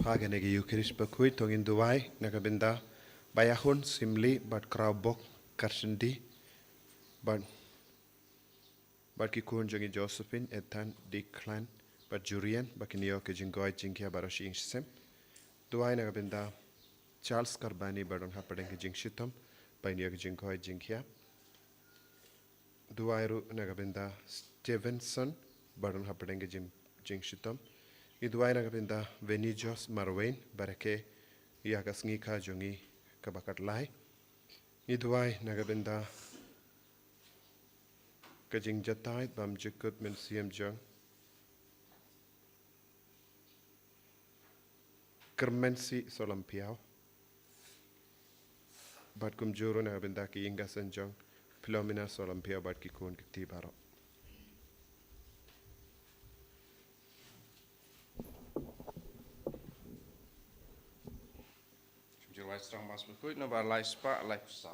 Hagenegi Eucharist Bakhuid tongin duai nagabinda bayahun simli but kraubok karshindi but ki kun jongi Josephine etan declan but Jurian bakinio ke jingoi jingkia baroshi ingsem duai nagabinda Charles Karbani badon hapadeng ke jingshitom bainio ke jingoi jingkia duai ru nagabinda Stevenson badon hapadeng ke jingshitom Iduai nagabinda Venijos Marwain barake iaga Sngi ka jongi kabakat lai. Iduai nagabinda kajing jatai bam jikut men siem jong. Kermensi solampiao. Bat kumjuro nagabinda ki ingasan jong. Philomena solampiao bat ki kun kiti baro. Strong mas Bakhuid no bar lai spa lai pusat.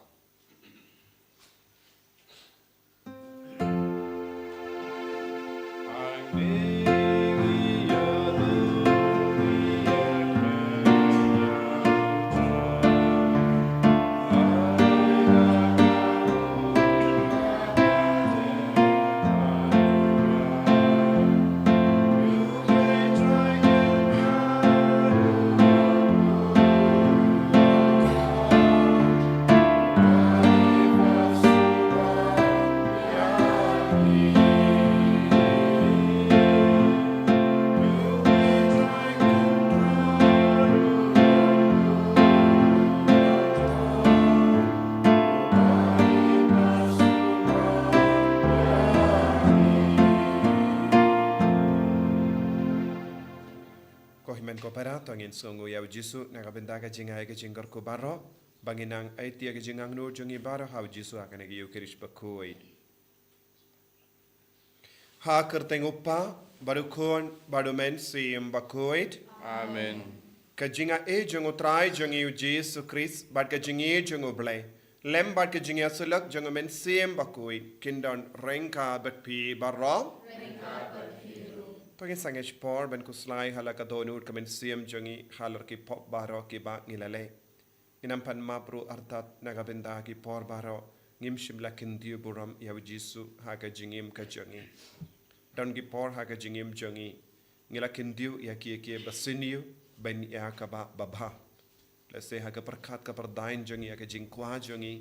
Tongin songo yau jisu nagabinda ka jingai ka jingar ko baro banginang aitia ka jingang no jongi baro hau jisu akan nagi Eucharist Bakhuid ha kerteng upa baru kon baru men sim Bakhuid Amen. ka jinga e jongo trai jongi Jesu Christ bad ka jingi jongo blai lem bad ka jinga sulak jongo men sim Bakhuid kindon rengka batpi baro Pagin sangesh por ben kuslai halaka donut kamen siam jongi halar ki pop baro ki ba ngilale inampan mapru artat nagabinda ki por baro ngim shimla kindiu buram yaw jisu haka jingim ka jongi don ki por haka jingim jongi ngila kindiu ya ki basiniu ben ya ka ba babha lese haka perkat ka perdain jongi ya ka jingkwa jongi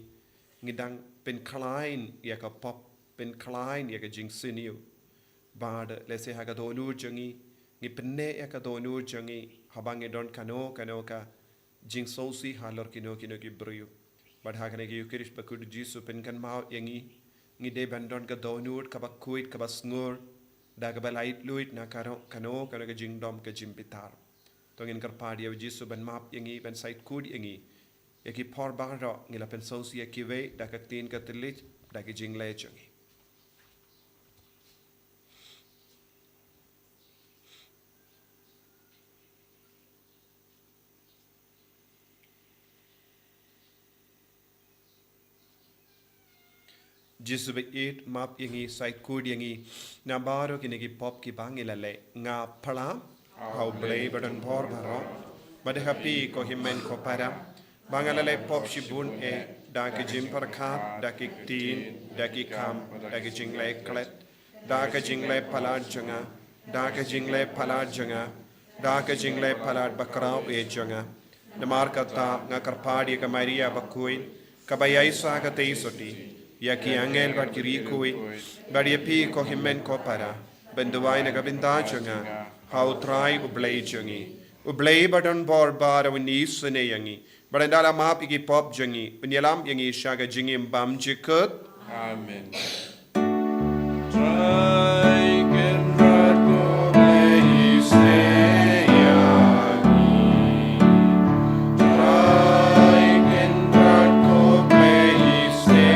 ngidang pen klein ya ka pop pen klein ya ka jing siniu Bad lese haga donur jongi ni penne ya ka donur jongi habange don kano ka jing sosi halor kino ki briu bad haga ne Eucharist Bakhuid jisu pen kan mau yangi ni de bandon ka donur ka Bakhuid ka basngur da ka balait luit na kano ka jing dom ka jimpitar tongin karpadi ya jisu ban map yangi ban sait kud yangi yaki por bagro ngila pen sosi ya kiwe da ka tin ka tilit da ka jing le jongi Jisu be eat map yangi site kud yangi na baro kinegi pop ki bangilale nga pala how blay badan bor baro bade happy ko himen ko para bangalale pop shibun e da ki jim par khat da ki tin da ki kam da ki jingle klet da ka jingle palad janga da ka jingle palad janga da ka jingle palad bakrao e janga namar kata nga karpadi ka Maria Bakhuid kabayai sa ka teisoti Yaki angel bat kirikui, bat yapi ko himen ko para, benduai nagabinda jonga, how try ublay jongi. Ublay badan bor bara wini sune yangi, but andala map igi pop jongi, unyalam yangi shaga jingi mbam jikut. Amen. Try can rako play stay yangi. Try can rako play stay.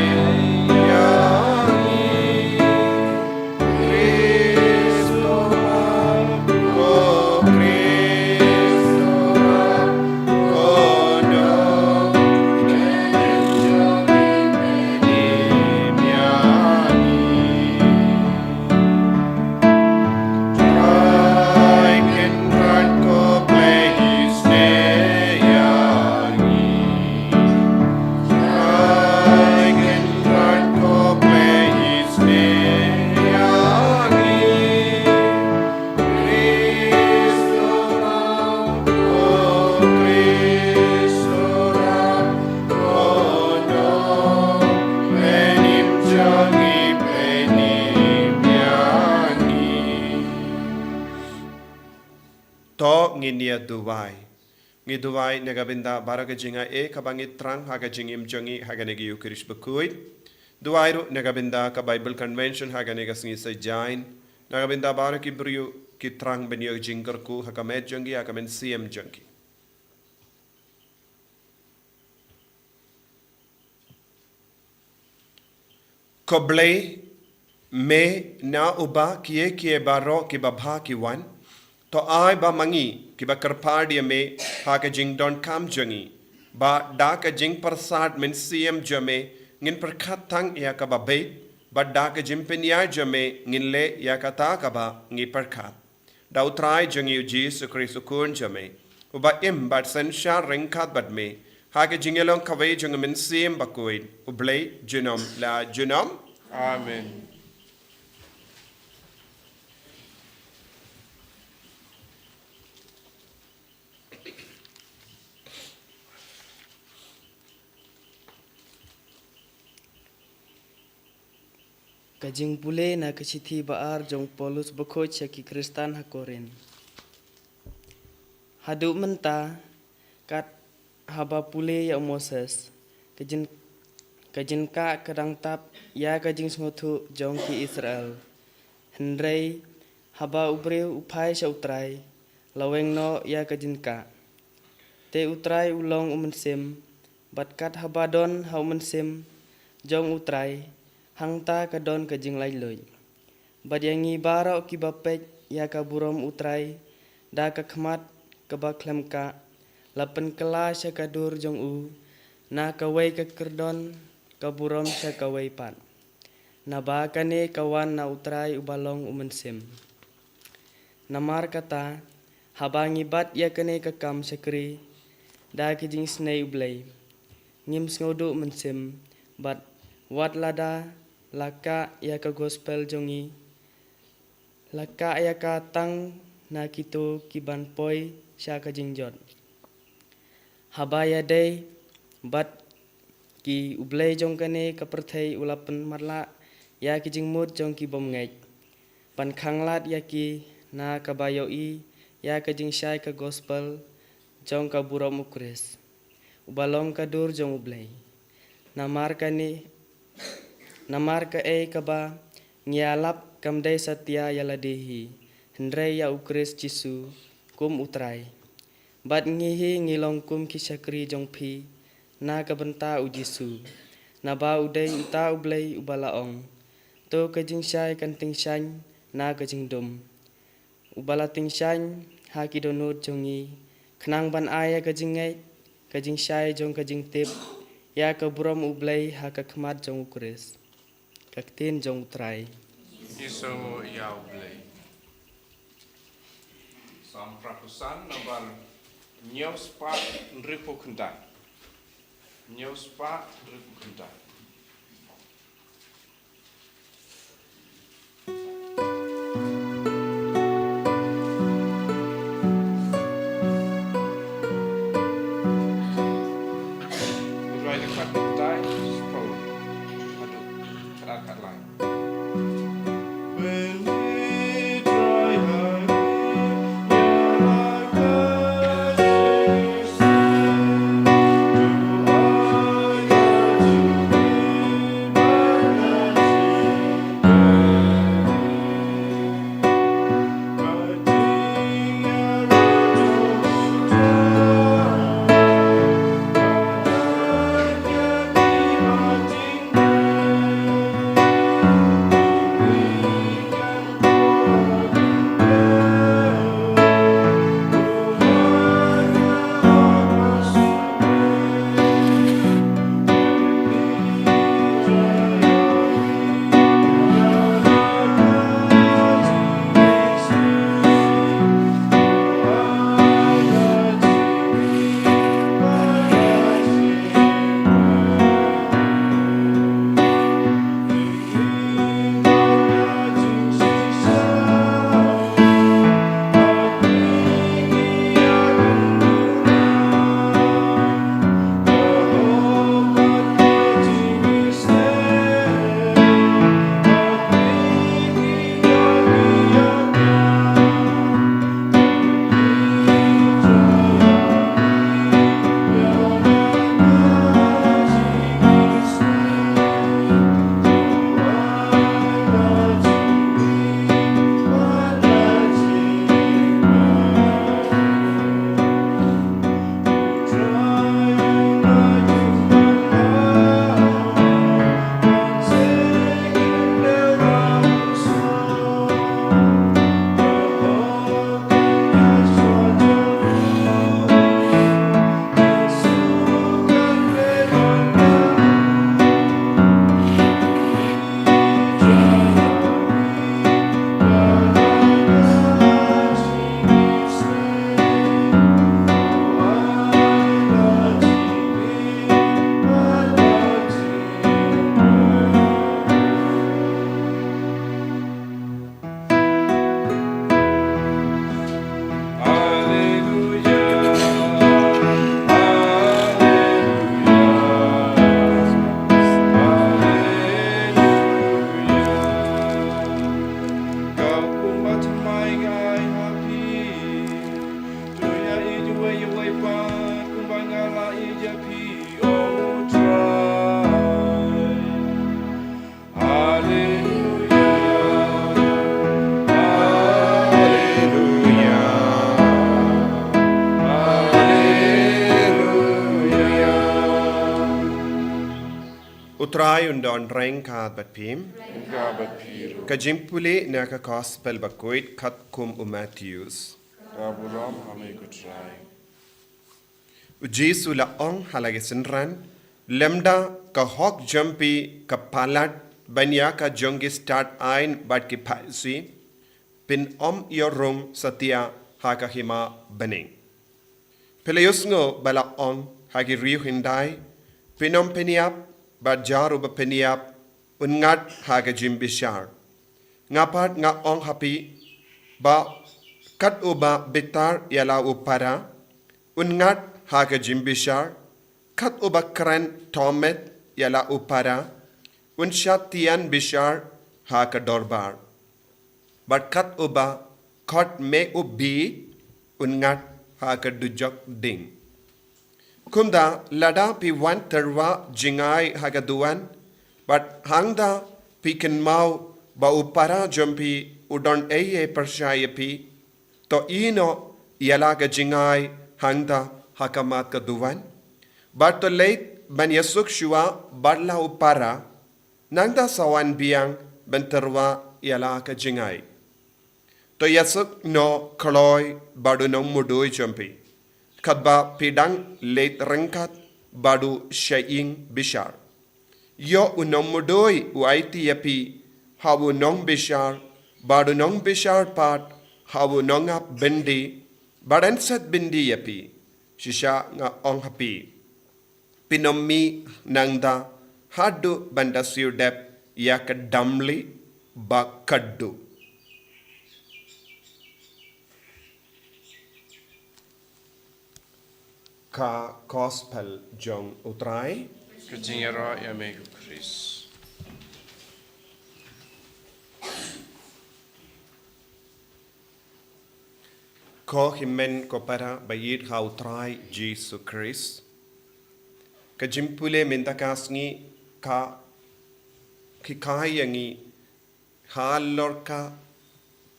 nginia duwai. Ngi duwai negabinda baraga jinga kabangit trang haga jingim jongi haga negi Eucharist Bakhuid. Duwai ru negabinda ka Bible Convention haga nega sngi sa jain. Negabinda baraga ibriu ki trang benyo jingkarku haga med jongi haga men CM jongi. Koblei me na uba kie baro ki babha ki wan to ai ba mangi ki ba karpadia me ha ka jing don kam jangi ba da ka jing persat men CM jame ngin perkhat tang ya ka ba bait ba da ka jim penya jame ngin le ya ka ta ka ba ngi perkhat da utrai jangi Jesus Christ kun jame uba im ba sen sha ringkhat bad me ha ka jingelong kawai jang men CM Bakhuid ublei junom la junom. Amen. Kajing pule na kasithi baar jong Paulus Bakhuid syaki Kristan hakorin. Hadu menta kat haba pule ya Moses. Kajin ka kadang tap ya kajing sngothu jong ki Israel. Hendrei haba ubre upai sya utrai. Laweng no ya kajin ka. Te utrai ulong umensim. Batkat haba don ha umensim jong utrai. Hangta kadon kajing lailoi. Badyangi baro ki bapek ya kaburom utrai. Da kakmat kabaklem ka. Lapen kela sya kadur jong u. Na kawai kakerdon kaburom sya kawai pat. Na bakane kawan na utrai ubalong umensim. Namar kata habangi bat ya kane kakam syakri. Da kajing snai ublay. Ngim sngodu mensim. Bat wat lada laka ya ka gospel jongi. Laka ya ka tang na kito kiban poi sya kajing jot. Habaya day bat ki ublay jong kane kaperthai ulapan marla ya ki jingmut jong ki bom ngej. Pan khanglat ya ki na kabayoi ya ka jing syai ka gospel jong ka burom ukris. Ubalong kadur jong ublay. Namar ka kaba ngialap kamday satya yaladehi. Hendrei ya ukris Jisu kum utrai. Bat ngihi ngilong kum ki syakri jong pi. Na kabenta u Jisu. Na ba uday uta ublay ubalaong. To kajing syai kanting syany na kajing dum. Ubala ting syany ha ki donut jongi. Kenang ban aya kajing ngay. Kajing syai jong kajing tip. Ya kaburom ublay ha kakmat jong ukris. Kaktin jong utrai. Iso ya ublay. Sam prapusan nabar nyospa nripo kenda. Nyospa nripo kenda. utrai undon rengka bat pim. Rengka bat piru. Ka jimpuli naka gospel Bakhuid kat kum Matthews. Raburam hame kutrai. Jesu la ong halage senran. Lemda ka hok jumpi ka palat banya ka jongi start ain bat ki paisi. Pin yorung satia haka hima bening. Pelayusngo bala ong hagi riu hindai. Pinom peniap bat jaru ba peniap. Ungat haga jimbishar. Ngapat nga ong hapi ba kat uba bitar yala upara. Ungat haga jimbishar. Kat uba keren tomet yala upara. Unsyatian bishar haga dorbar. But kat uba kot me ubi ungat haga dujok ding. Kumda lada pi wan terwa jingai haga duan. But hangda piken mau ba upara jumpi udon eye persyaya pi to ino yalaga jingai hangda hakamat kaduan. But to late ban yasuk shua barla upara nangda sawan biang benterwa yalaga jingai. To yasuk no kaloi badu no mudoi jumpi. Kadba pidang late rengkat badu shaying bishar. Yo unong mudoi uaiti yapi hawu nong bishar badu nong bishar pat hawu nong ap bindi badansat bindi yapi shisha nga ong hapi pinommi nangda hadu bandasiu dep yak damli bakaddu. Ka gospel jong utrai Kajingera yame Chris. ko himen ko para bayit ha utrai Jesus Christ. Ka jimpule mentakasngi ka kikayangi halorka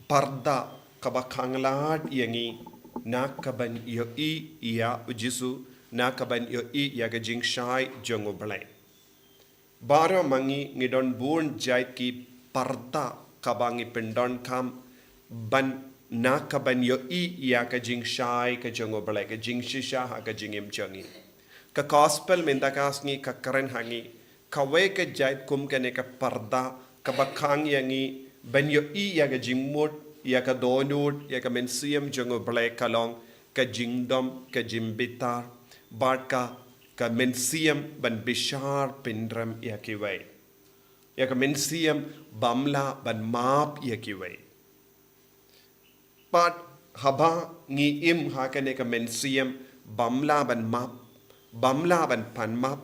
parda kabakanglat yangi nakaban yo iya ujisu nakaban yo yaga jingshai jongo balai. Bara mangi ngidon burn jait ki parda kabangi pendon kam ban nakaban yo yaga jingshai ka jongo balai ka jingshisha ha ka jingim jongi. Ka gospel mentakasngi ka karen hangi kawe ka jait kum kane ka parda kabakang yangi ban yo yaga jingmut yaga donut yaga mensiam jongo balai kalong ka jingdom ka jimbitar Barka ka mensiam ban bishar pindram yakiway. Yaka mensiam bamla ban map yakiway. Pat haba ngi im hakane ka mensiam bamla ban map, bamla ban pan map.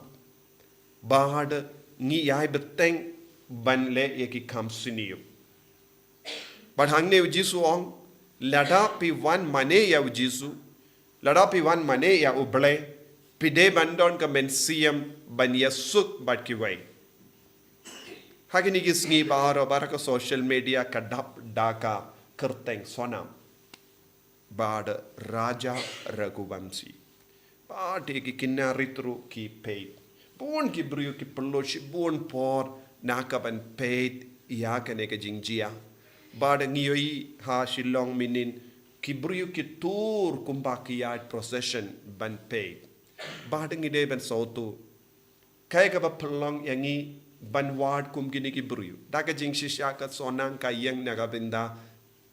Bad ngi yai beteng ban le yaki kam siniyo. But hangne ujisu ong lada pi wan mane ya ujisu. Ladapi wan mane ya uble pide bandon ka mensiam ban yasuk bat kiway. Hagini gisngi baro baraka social media kadap daka kerteng sonam. Bad Raja Raghuvanshi. Bad ki kinaritru ki paid. Bon ki brio ki peloshi bon por naka ban paid yakane ka jingjia. Bad ngiyoi ha shilong minin Kibriu ki tur kumbakiyat procession ban paid. Badang ide ban sautu. Kaya ka ba pelong yangi ban ward kum gini kibriu. Daga jing shisha ka sonang ka yang nagabinda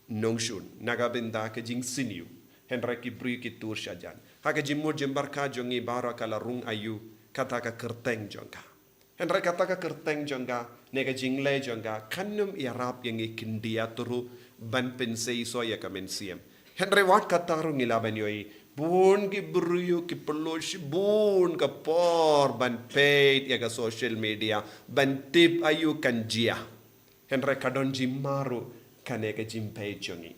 nongshun. Nagabinda ka jing siniu. Henra kibriu ki tur shajan. Haka jimur jimbarka jongi bara kala rung ayu. Kata ka kerteng jongka. Henra kata ka kerteng jongka. Nega jingle jongka. Kanum yarap yangi kindia turu ban pensei soya ka mensiam. Henry wat kataru ngilaban yoi bun ki bruyu ki peloshi bun ka por ban paid ya ka social media ban tip ayu kan jia Henry kadon jimmaru kane ka jimpay jongi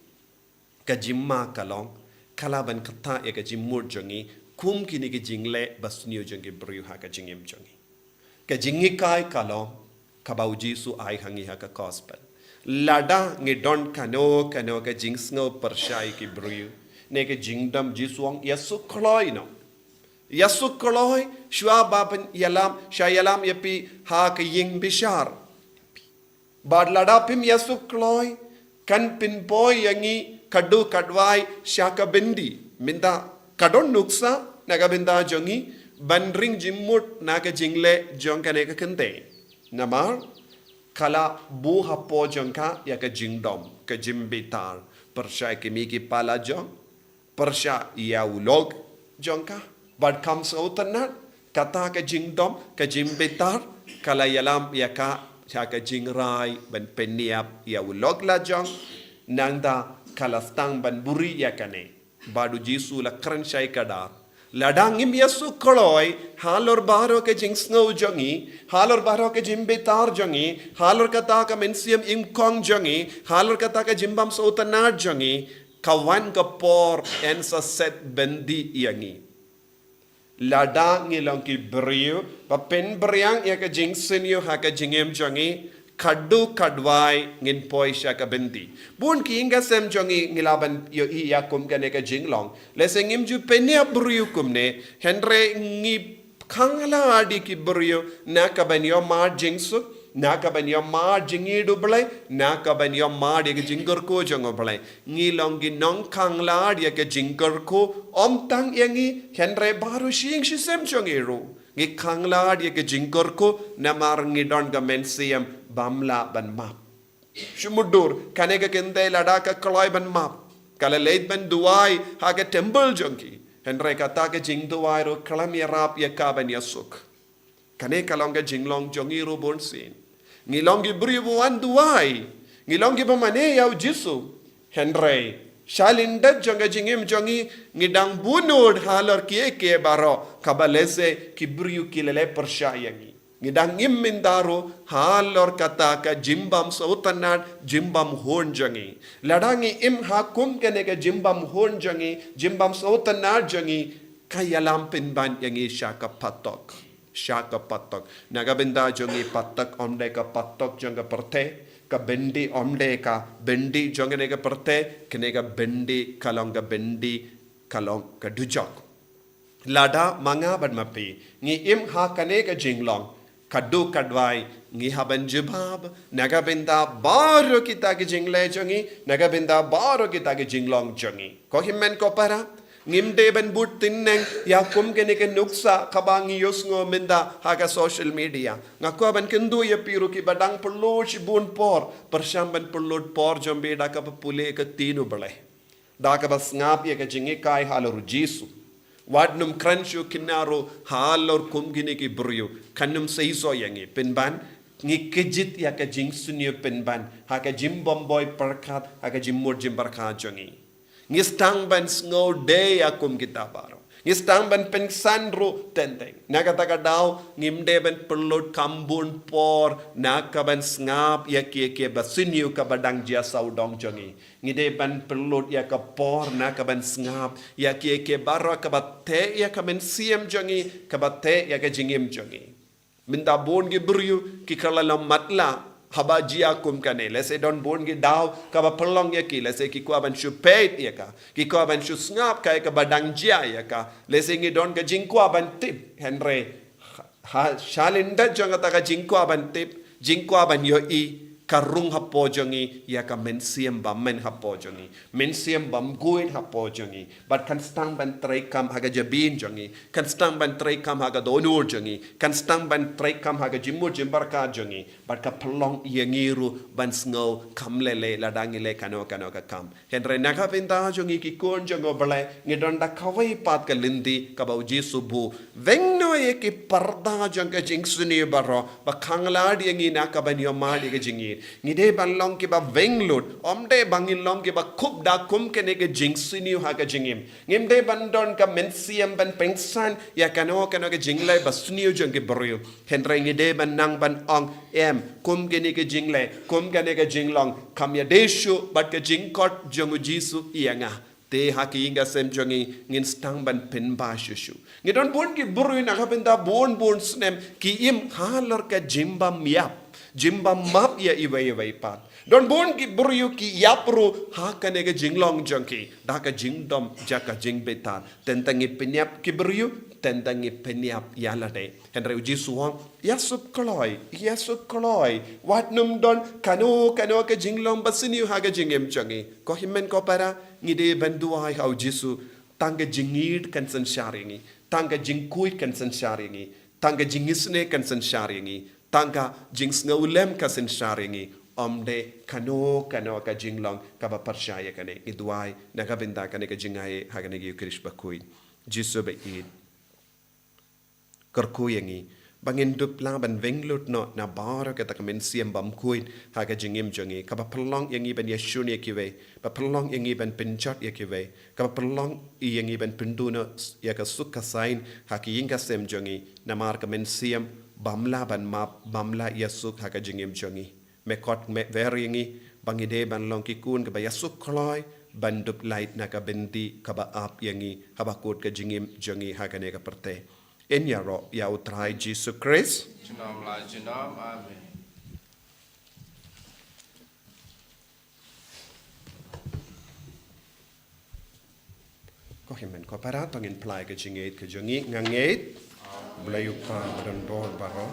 ka jimma kalong kalaban kata ya ka jimmur jongi kum kini ki jingle basniyo jongi bruyu ha ka jingim jongi ka jingi kai kalong kabauji su ai hangi ha ka gospel lada ngi don kano ka jingsngo persyai ki bruyu ne ke jingdam jisuang yasu kloi no Yasuk koloi shua baban yalam shayalam yapi ha ke ying bishar. Bad ladapim yasuk koloi kan pin boy yangi kadu kadwai shaka bendi minda kadon nuksa naga binda jongi bandring jimmut naga jingle jonkane ka kente namar kala bu hapo jonka ya ka jingdom ka jimbitar persya kimi ki pala jong persya ya ulog jonka bad kam sautanat kata ka jingdom ka jimbitar kala yalam ya ka ka jingrai ban peniap ya ulog la jong nangda kalastang ban buri ya kane badu jisu la kran shai kadar ladangim yasu koloi halor baro ke jing snow jongi halor baro ke jimbe tar jongi halor kata ka mensiam imkong jongi halor kata ka jimbam sotanar jongi kawan ka por en sa set bendi yangi ladang ngilong ki brio pa pen briang ya ka jing senyo ha ka jingem jongi kadu kadwai ngin poi shaka bendi bun ki inga sem jongi ngilaban yo I ya kum kane ka jinglong lese ngim ju penya brio kumne henre ngi khangla adi ki brio na ka ban yo ma jingsu na ka ban yo ma jingi du blai na ka ban yo ma de jingor ko jongo blai ngi longi nong khangla adi ka jingor ko om tang yangi henre baru shing shi sem jongi ro ngi khangla adi ka jingor ko namar ngi don ga mensiam bamla ban map shumudur kanega kende ladaka koloi ban map kala leit ban duai haga temple jonki henre kata ke jing duai ro kalam ya rap ya ka ban yasuk kane kalonga jinglong jongi ro bon sin ngilongi bribu wan duai ngilongi ba mane yau jisu henre shalinda jonga jingim jongi ngidang bunod halor kie ke baro kabalese kibriu kilele persyayangi ngidang immindaro halor kata ka jimbam sautanat jimbam honjangi ladangi im hakum kene ka jimbam honjangi jimbam sautanat jangi kayalam pinban yangi shaka patok nagabinda jangi patok omde ka patok janga perte ka bendi omde ka bendi jangane ka perte kene ka bendi kalong ka dujak lada manga badmapi ngi im ha kane ka jinglong kadu kadwai ngi haban jibab nagabinda baro kita ki jingle jongi nagabinda baro kita ki jinglong jongi ko himmen ko para ngimde ben but tinneng ya kum kene ke nuksa kabangi yosngo minda haga social media ngako ban kendu ya piru ki badang perlu bun por persyam ban perlu por jombe da ka pule ke tinu bale da ka bas ngap ya ke jingi kai halor jisu wadnum kranshu kinaro halor kumgini ki buryo kanum seiso yangi pinban ngi kejit ya ka jing sunyo pinban ha ka jimbom boy perkat ha ka jimmur jimbarka jongi ngi stang ban snow day akum kita baro ngi stang ban pengsan ro tenteng naga taka daw ngimde ban perlot kambun por naka ban ngap ya ke basinyo ka badang jia saudong jongi ngide ban perlot ya ka por naka ban ngap ya ke baro ka batte ya ka men siem jongi ka batte ya ka jingim jongi minda bon ge buryu ki kala matla haba jia kum kane lese don bon ge daw ka ba perlong ya ki lese ki ko ban shu peit ya ka ki ko ban shu ngap ka badang jia ya ka lese ngi don ka jing ko ban tip henre ha shalinda jonga ta ka jing ko ban tip jing ko ban yo I karung hapo jongi ya ka mensiam bam men hapo jongi mensiam bam guin hapo jongi but kan stang ban trai kam haga jabin jongi kan stang ban trai kam haga donur jongi kan stang ban trai kam haga jimur jimbarka jongi but ka pelong yangiru ban sngo kamlele ladangile kano ka kam henre naga pinta jongi ki kon jongo bale ngidonda kawai pat ka lindi ka bau jisu bu vengno ye ki parda jonga jingsuni baro ba khangladi yangi na ka ban yo mali ka jingi ngide ban long ki ba venglud omde bangin long ki ba kup da kum kene ke jingsini ha ka jingim ngimde ban don ka mensiam ban pengsan ya kano ke jinglai basniu jong ke brio henre ngide ban nang ban ong em kum kene ke jinglai kum kene ke jinglong kam ya deshu bat ke jingkot jongu jisu ianga te haki inga sem jongi ngin stang ban pen ba shushu ngidon bon ki buru na ka benda bon snem ki im halor ka jimbam yap jimbam map ya iwai pat don bon ki buru ki yapru ha ka ne ka jinglong jongi da ka jingdom jaka jingbetan tentangi penyap ki buru tendangi peniap yalade henry jisuang yasup kloi wat num don kano ke jinglong basini haga jingem changi ko himmen ko para ngide banduai hau jisu tangga jingid kan sensharingi tangga jingkuit kan sensharingi tangga jingisne kan sensharingi tangga jingsngaulem kan sensharingi omde kano ka jinglong ka ba percaya kane iduai nakabinda kane ka jingai hagane gi krish Bakhuid jisu be id kerkuyangi bangin dup lang ban venglut no na bara ka takamen siam bam kuin haga jingim jongi ka ba pelong yangi ban yeshun yakiwe ba pelong yangi ban pinjat yakiwe ka ba pelong yangi ban pinduno ya ka sukka sain haki yinga sem jongi na mar ka men siam bamla ban map bamla yasuk haga jingim jongi me kot me veringi bangide ban long ki kun ka ba yasuk kloi ban dup light na ka bendi ka ba ap yangi habakut ka jingim jongi haga ne ka perte en yaro ya utrai Jesus Christ Jinam la jinam. Amen. ko himen ko para tongin plai ka jingit ka jongi ngangit blayu pa dan bor baro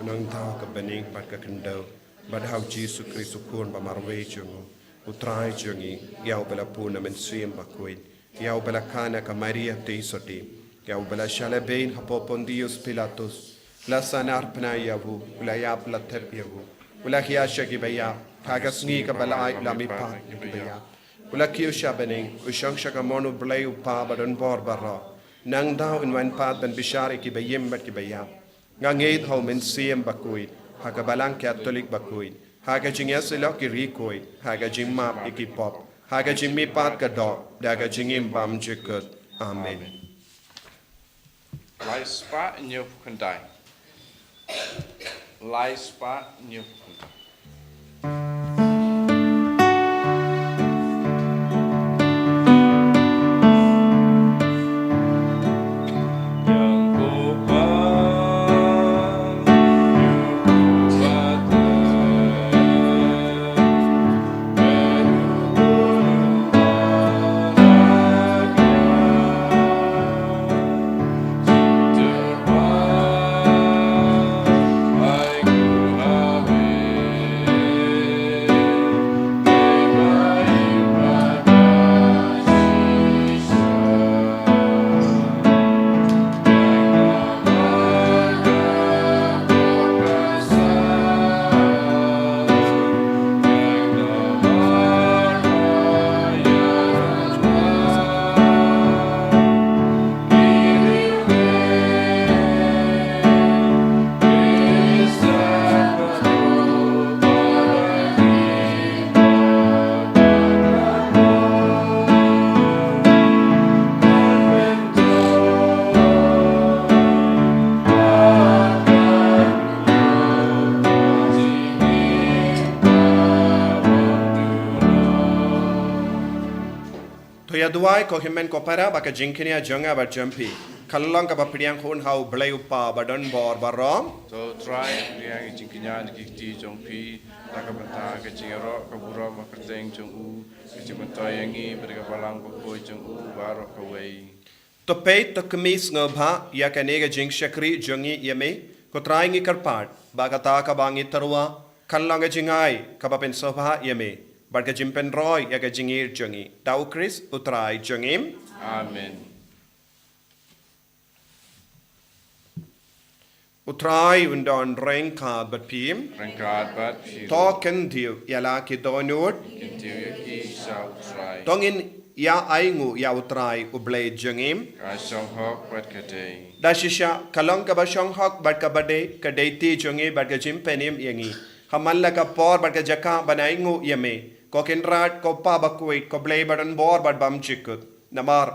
menang tau ka bening pat ka kendo bad hau Jesus Christ ukun ba marwe jongo utrai jongi yau bela puna men sim Bakhuid yau bela kana ka Maria te soti yau bela shalabein hapopon Dios Pilatus la sanar pna yavu la yap la ter yavu la hiasha gibaya haga Sngi ka bela ai la mi pa gibaya ula kiu shabening ushang shakamonu blayu pa badon bor barra nang dau in wan pat ben bishari ki bayim bat ki baya ngangeit ho men siem Bakhuid haga balang Catholic Bakhuid haga jingya selo ki rikoi haga jingma ikipop haga jingmi pat ka do daga jingim bam jikut amen Lai spa nhiều kundai. Lai spa nhiều kundai. ya duai ko himen ko para baka jingkinia jonga ba jampi kallang ka ba priang khun hau blai upa badon bor barom So try yang jingkinya di jong pi nakabanta ke jingero ke buro makateng jong u ke jimanta yangi mereka balang ko jong u baro ka wei to pay to kemis ngobha ya kanega jing shakri jongi yeme ko traingi karpat baka ta ka bangi tarwa kallang ka jingai ka ba pen sobha yeme barka jimpen roy ya ka jingir jongi tau Chris utrai jongim Amen. utrai undon rengka bat pim Rengkat bat pi token diu yala ki donut kintiu yaki sa try tongin ya aingu ya utrai ublay jongim ka song hok bat kadei dashisha kalong ka ba shong hok bat ka bade ka deiti jongi bat ka jimpenim yangi hamalla ka por bat ka jaka banaingu yame ko kenrat ko pa Bakhuid ko blay badan bor bat bam chikut namar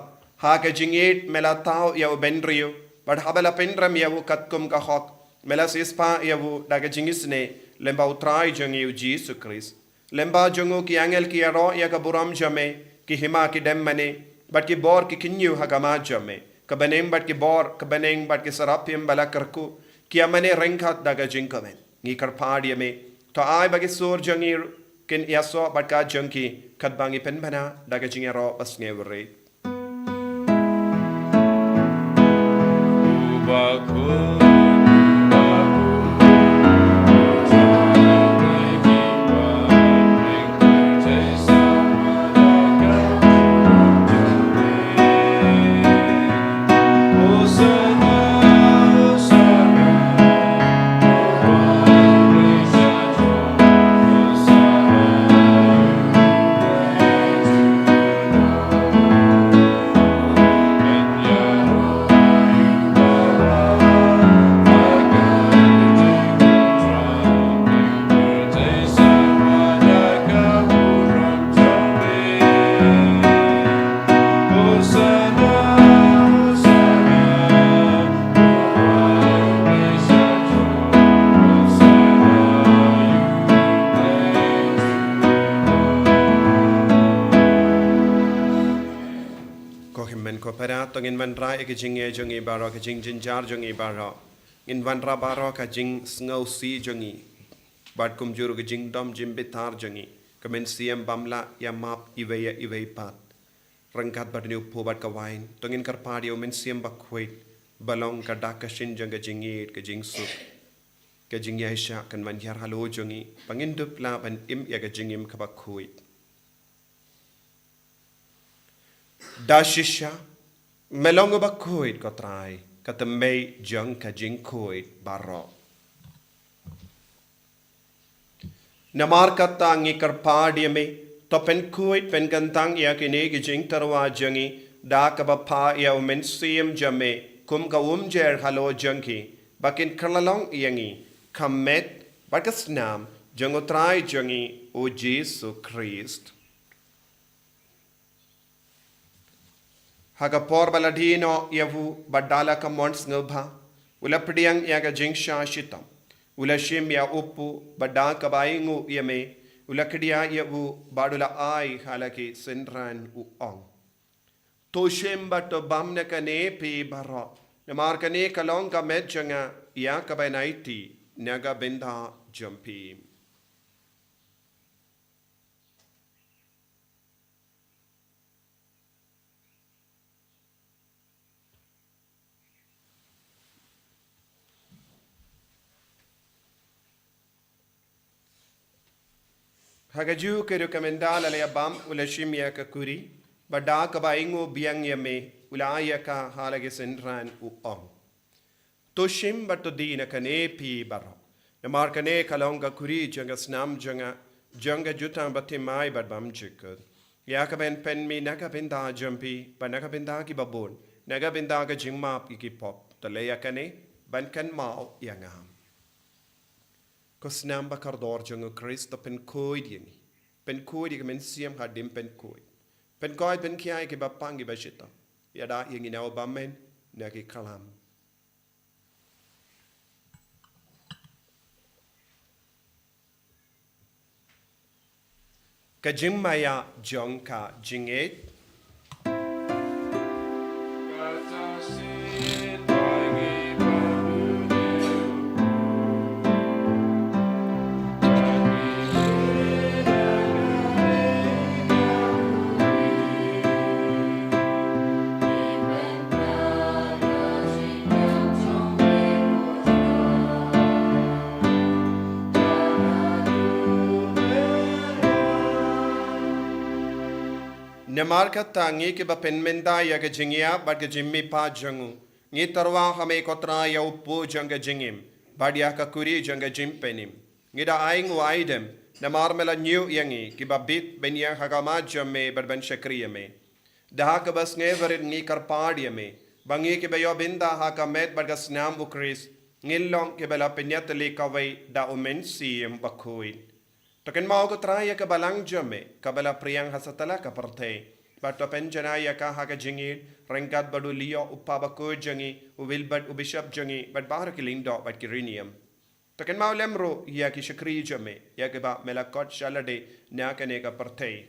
ha ka jingit melatao ya benrio but habala pendram yawu katkum ka hok mela sispa yawu daga jingisne lemba utrai jongi Jesus Christ lemba jongu ki angel ki aro ya ka buram jame ki hima ki dem mane but ki bor ki kinyu hagama jame ka banem but ki bor ka baneng but ki sarapim bala karku ki amane rengkhat daga jingkamen ngi karpad yame to ai bagi sur jongi kin yaso but ka jongi katbangi penbana daga jingero basngewre Bakhuid. Tong in van rai ke jing e jong e baro ke jing jinjar jong e baro in van ra baro ka jing sngo si jong e bad kum juru ke jing dom jim bitar jong e kemen siam bamla ya map ive pat rangkat bad new po bad ka wain tong in kar padi o men siam bakhuid balong ka dak ka shin jong ke jing e ke jing su ke jing ya sha kan man yar halo jong e pangin dup la ban im ya ke jing im ka bakhuid da shisha melong Bakhuid ko trai katamay jang ka jing Bakhuid baro namar kata ngi karpadi me to pen Bakhuid pen kantang ya kini ki jing tarwa jangi da ka ba pa ya men sim jame kum ka jer halo jangki bakin karlalong yangi kamet bakas nam jango trai jangi o Jesus Christ Haga por baladino yavu badala ka mons ngubha ula pediang yaga jingsha shitam ula shim ya upu badang ka baingu yame ula kedia yavu badula ai halaki sendran u ong to shim bato bamna ka ne pi baro namar ka ne kalong ka medjanga ya ka bainaiti naga benda jampi Hagaju ke rekomendal ale abam ula shimya ka kuri bada ka baingo biang yame ula aya ka halage sendran u ong to shim bato dina kane pi baro namar kane kalonga kuri janga snam janga jutang batimai badbam jikod ya ka ben pen mi naga benda jampi banaka benda ki babon naga benda ka jingmap ki pop to leya kane ban kan mau yangam Kos namba kardor jang Christ pen koid yeni. Pen koid yeng men siam hadim pen koid. Pen koid pen kiai ke bapangi bashita. Yada yeng inaw bamen nagi kalam. Ka jing maya jong ka jinget. Namar kata ngi ke ba penmenda ya ke jingia bad ke jimmi pa jangu ngi tarwa hame kotra ya upu janga jingim bad ya ka kuri janga jimpenim ngi da aing waidem namar mela new yangi ki ba bit ben ya hagama jamme bad ben shakriya me da ka bas nge verit ngi karpadi me bangi ke ba yo binda ha ka met bad ga snam u Chris ngillong ke bela penyatli ka wai da umen sim Bakhuid Token mau ko traya ka balang jame kabala priyang hasatala ka partay bato penjanaya ka haka jingid rengkat badu liyo upabako jangi uvilbad ubishap jangi bad bahar kilindo bad kirinium Token mau lemro ya ki shakri jame ya ke ba melakot shalade na ka ne ka partay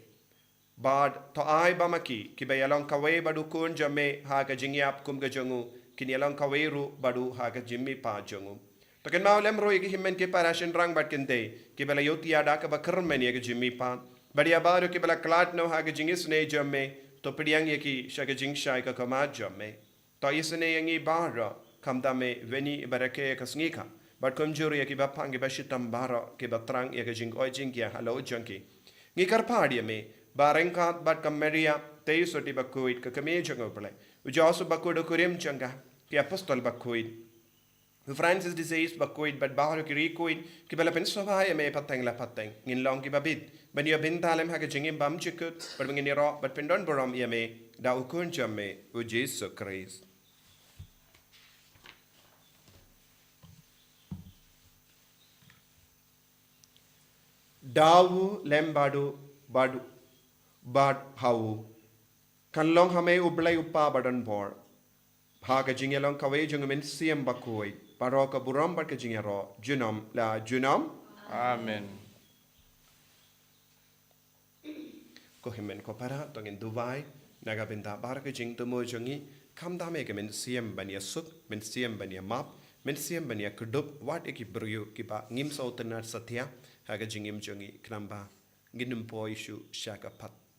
bad to ay bamaki ki bayalong kawe badu kun jame haka jingyap kum ga jangu kinialong kaweru badu haka jimmi pa jangu Token mau lemro yaki himmen ke parashin rang bat kente ke bela yoti ada ka bakarmen yaki jimmi pan badia baro ke bela klat no ha jingis ne jamme to pediang yaki shaga jing shai ka kama jamme to isne yangi baro kamdame veni barake kasngika but kumjuri ki bapang ki bashitam bara ki batrang ya jing oi jing ya hello junkie ngi karpadi me barengkat bat kameria Taïew soti Bakhuid ka kame jango Palei ujasu Bakhuid kurim janga ki apostol Bakhuid Francis disease Bakhuid but bahar ki rikuid ki bala pen sobaya me pateng la pateng ngin long ki babit ban yo bin talem ha ka jingim bam chikut but ngin ro but pendon borom ya me da ukun jamme u Jesus Christ Dawu lembadu badu bad hau kan long hame ublai upa badan bor ha ka jingya long kawe jung men siam Bakhuid paro ka buram bar ka jingya ro junam la junam Amen. ko himen ko para tongin Dubai naga benda bar ka jing to mo jungi kam dame ka men siam bania suk men siam bania map men siam bania kudup wat eki bryu ki ba ngim sautenar satya ha ka jingim jungi knamba ginum po isu shaka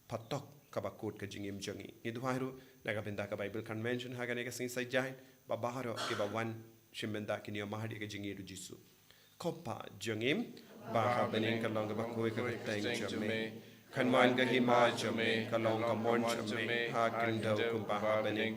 patok kabakut ka jingim jungi ni duhairu naga benda ka Bible convention ha ka ne ka sin sai jain ba baharo ki ba wan shimbenda ki ni mahadi ka jingi du jisu kopa jungim ba ha benin ka long ka bakoi ka teng jame kan man ka hima jame ka long ka mon jame ha kin do ku ba ha benin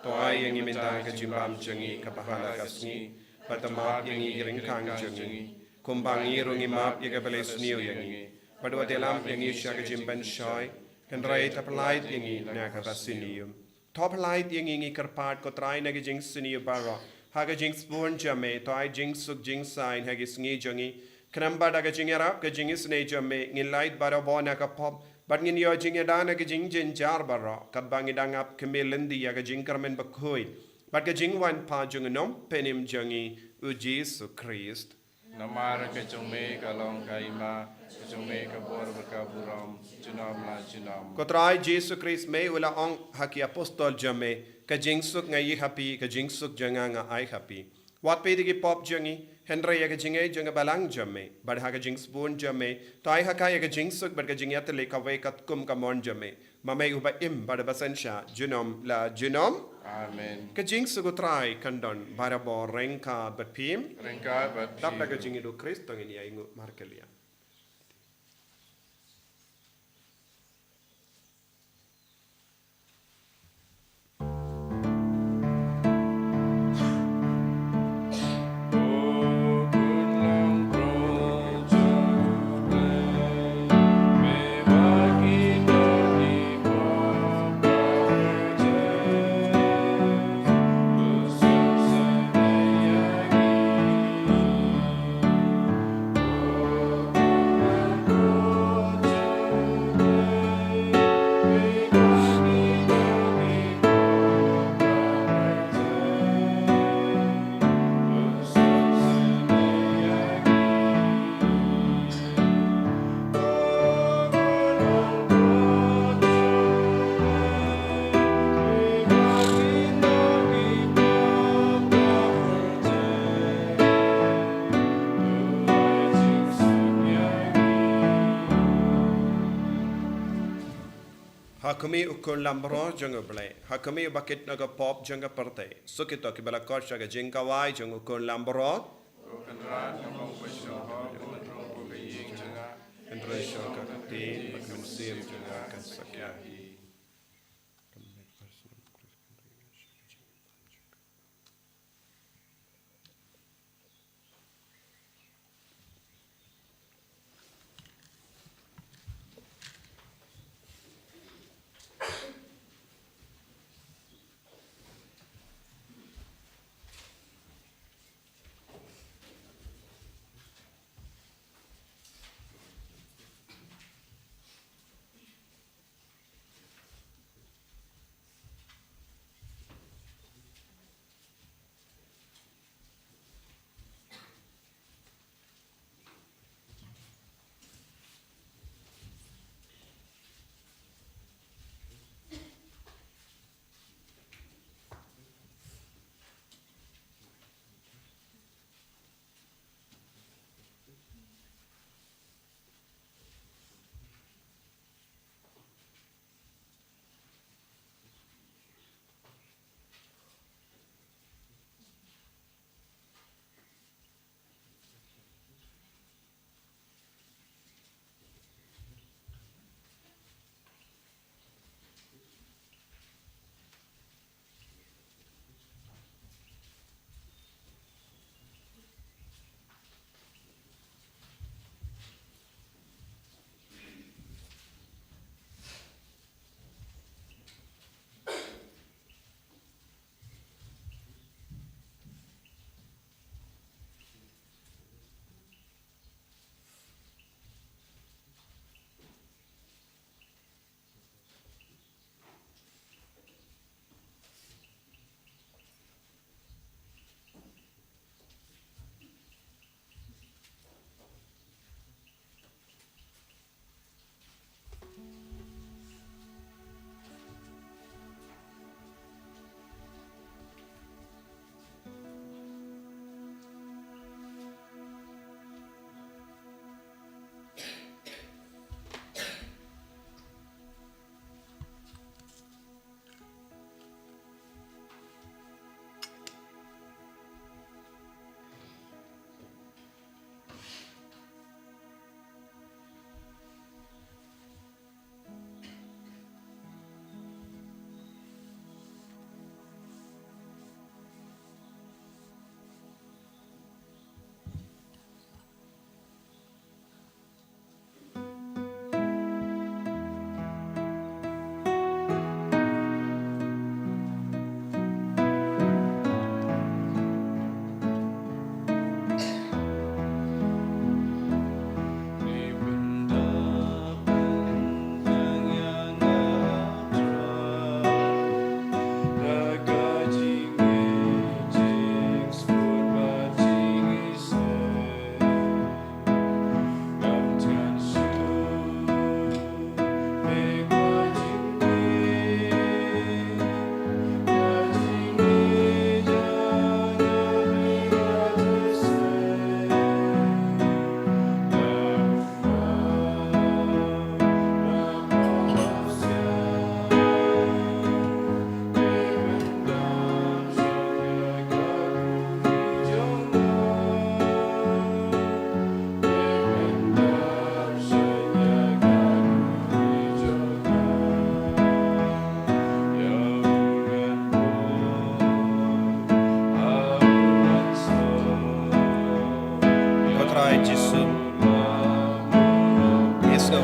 to ai yang imenda ka jimbam jungi ka pahala ka sngi patama yang ring kang jungi kumbangi rungi map ya ka bele sniu yangi padwa delam yang isya ka jimban shoy kan rai tapalait yang na ka basinium top light yang ingi karpat ko try na gi jing siniu baro ha ga jing spoon jame to ai jing suk jing sign ha gi sngi jungi kanamba da ga jing arab ga jing isne jame ngin light baro bona ka pop but ngin yo jing da na ga jing jin jar baro kat bangi dangap kemelendi ya ga jing karmen Bakhuid but ga jing wan pa jung nom penim jungi u Jesus Christ Namara ka jome ka long ka ima ka jome ka bor ka buram junam la junam. Kotrai Jesus Christ me ula ong haki apostol jame ka jingsuk ngai happy ka jingsuk janga nga ai happy. Wat pe digi pop jangi Henry ya ka jingai janga balang jame bad ha ka jings bun jame tai ha ka ya ka jingsuk bad ka jingyat le ka we kat kum ka mon jame mame uba im bad basansha junom la junom Amen. ka jingsuk utrai kandon barabo renka bad pim Rengka bat dap da ka jingi do Kristo ngini ya ingu markelia. Hakumi ukun lambro jango ble. Hakumi bakit naga pop janga parte. Sukito ki bala korsha ga jinga wai jango ukun lambro. Kanran namong pasyo ho kunrong ko kaying janga. Endresho ka kati magmensim janga kan sakyahi.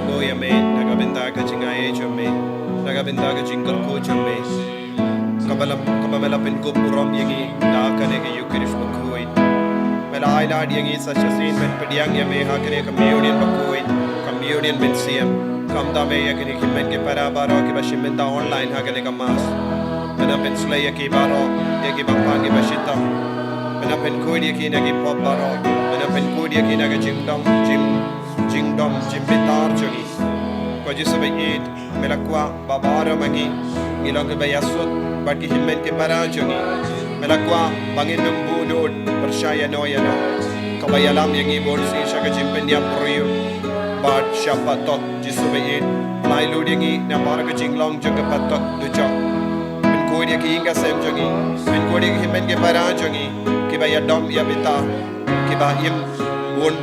bo yame nagabinda ka jingaye jame nagabinda ka jingal ko jame kabala pin ko purom yangi nakane ke yukrish bakhuid mela ailad yangi sachasin men pediang yame hakane communion bakhuid communion ben siam kamda me yakane himmen ke parabaro ke bashimen da online hakane ka mas mena pen slay ke baro yaki bapang ke bashita mena pen koid yaki nagi pop baro mena pen koid yaki naga jingdom jimbitar jogi ko jisabe it melakwa babara magi ilong ke bayasut bagi himmen ke para jogi melakwa bangin numbu dod percaya noya no kabayalam yang ibon si syaga jimpen dia priu bad syapatok jisabe it lailu dingi na para ke jinglong jaga patok dujok ben koid yaki inga sem jogi ben koid yaki himmen ke para jogi ke bayadom ya bita ke bayim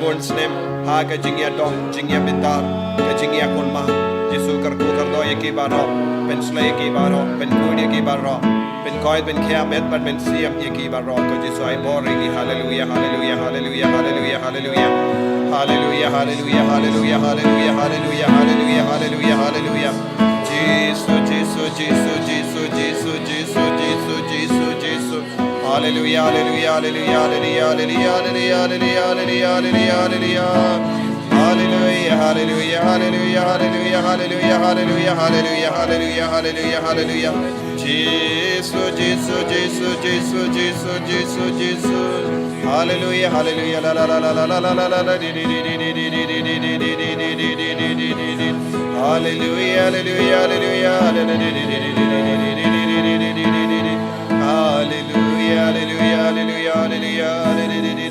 bon snem ha ka jingya dom jingya bitar ka jingya kulma jisu karku kardo yaki baro pen slay yaki baro pen koid yaki baro pen koid pen kiamet but pen siam yaki baro ko jisu ai boring hallelujah hallelujah hallelujah hallelujah hallelujah hallelujah hallelujah hallelujah hallelujah hallelujah hallelujah hallelujah hallelujah jisu jisu jisu jisu jisu jisu jisu jisu jisu hallelujah hallelujah hallelujah hallelujah hallelujah hallelujah hallelujah hallelujah hallelujah hallelujah hallelujah hallelujah hallelujah hallelujah hallelujah hallelujah hallelujah hallelujah Jesus Jesus Jesus Jesus Jesus Jesus Jesus hallelujah hallelujah la la la la la la la la la di di di di di di di di di di di di di di di di di di hallelujah hallelujah hallelujah hallelujah hallelujah hallelujah hallelujah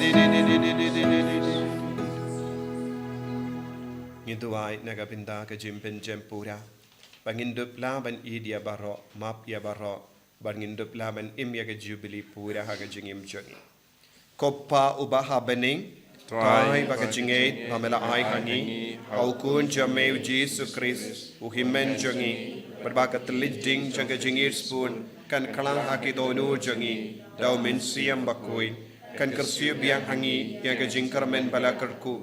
Ngiduai nagapinda ka jimpen jempura bangindup laban idia baro map ya baro bangindup laban imya ka jubilee pura ha ka jingim jongi koppa ubaha bening trai baka jingait pamela ai hangi au kun jameu Jesus Christ uhimen jongi berbaka telijing jangka jingir spoon kan kalang haki donu jongi dau min siam bakui kan kersiu biang hangi yang ka jingkarmen bala kerku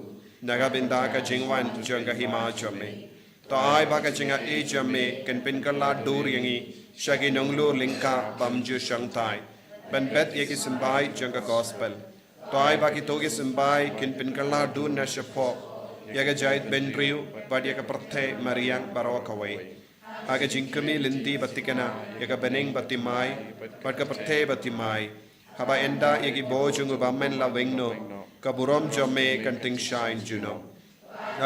nagabinda ka jingwan jangka hima jame to ai baka jinga e jame kan pin kala dur yangi shagi nonglu lingka bamju shangtai ban bet yeki simbai jangka gospel to ai baki togi simbai kin pin kala dur na shapo yaga jait ben riu bad yaga perthe mariang barawakawai aga jingkami lindi batikana yaga bening batimai bad ka perthe batimai haba enda yagi bojungu bamen la wengno kaburom jame kan ting shine juno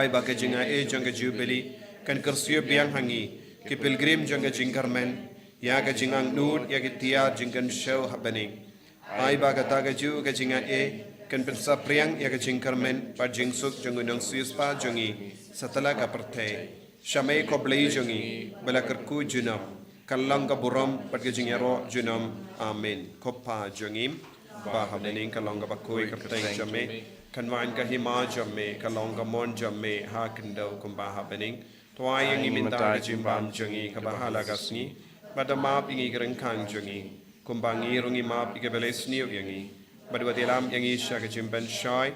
ai baka jinga e jangka jubilee kan kersiu biang hangi ki pilgrim jangka jingkarmen ya ka jingang nur ya ki tia jingkan show happening ai ba ka ta ka ju ka jinga e kan pensa priang ya ka jingkarmen pa jingsuk jangunang sispa jongi satala ka perthe shamai ko blei jongi bala kerku junam kallang ka buram pat ka jingero junam amen koppa jongim ba happening kalong ka bakoi ka teng jame kanwan ka hima jame kalong ka mon jame ha kendo kumba happening Tua yang iminta jimbam jongi kabahala gasni, pada map ingi gerengkang jongi, kumbangi rungi map ikabeles niu yangi, pada wadilam yangi syaka jimban shoy,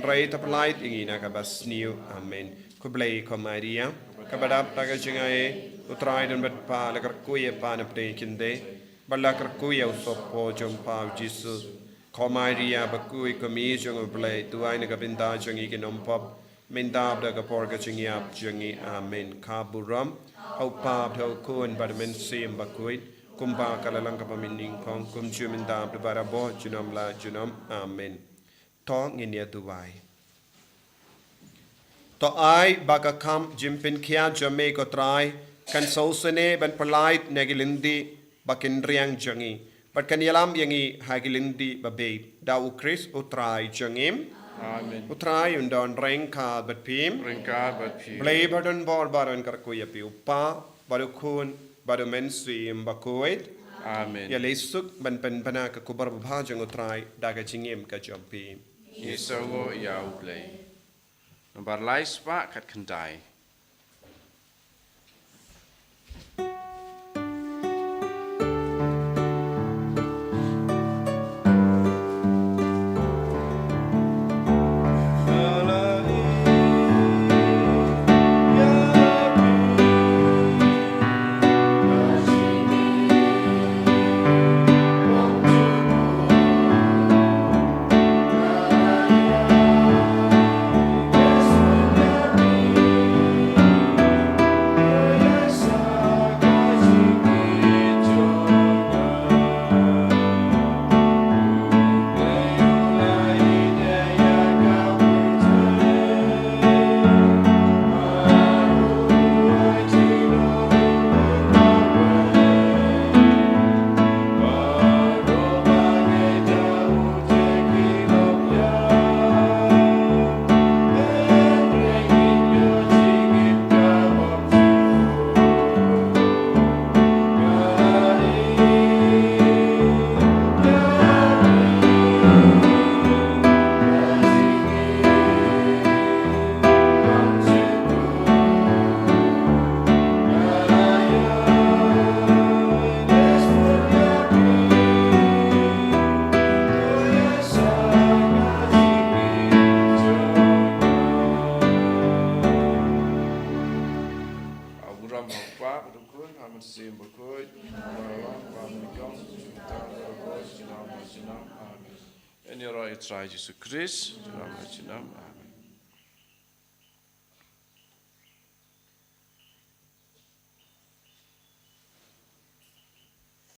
rai taplait ingi nakabas niu, amen. Kublai komaria, kabadap taga jengae, utrai dan berpa lakar kuya panapde kinde, balakar kuya usopo jompa jisu, komaria bakui komi jong ublai, tuai nakabinda jongi kinompop. Mendab da kapor ka chingiap jingi amen kaburam au pap thau kun badmen sim bakhuid kumba kalalang ka pamining kong kum chu mendab da barabo junom la junom amen to nginia duwai to ai baka kam jimpin khia jame ko trai kan sosene ban polite negilindi bakindriang jangi but kan yalam yangi hagilindi babe da u Chris utrai jangim Amen. Utrai undon rengka bat pim. Blay badon bor baron karkuya pi upa barukun baru mensim Bakhuid. Amen. Ya lesuk ban pen ka kubar bhajang utrai daga jingim ka jompi. Yesawo ya ublay. Nomor lais pak kat kendai. Ya qua và đúng hơn ham sim Bakhuid và lo và mình công chúng ta đã có chỉ nam. Amen. Anh rồi trai Jesus Christ, chúng ta chỉ nam. Amen.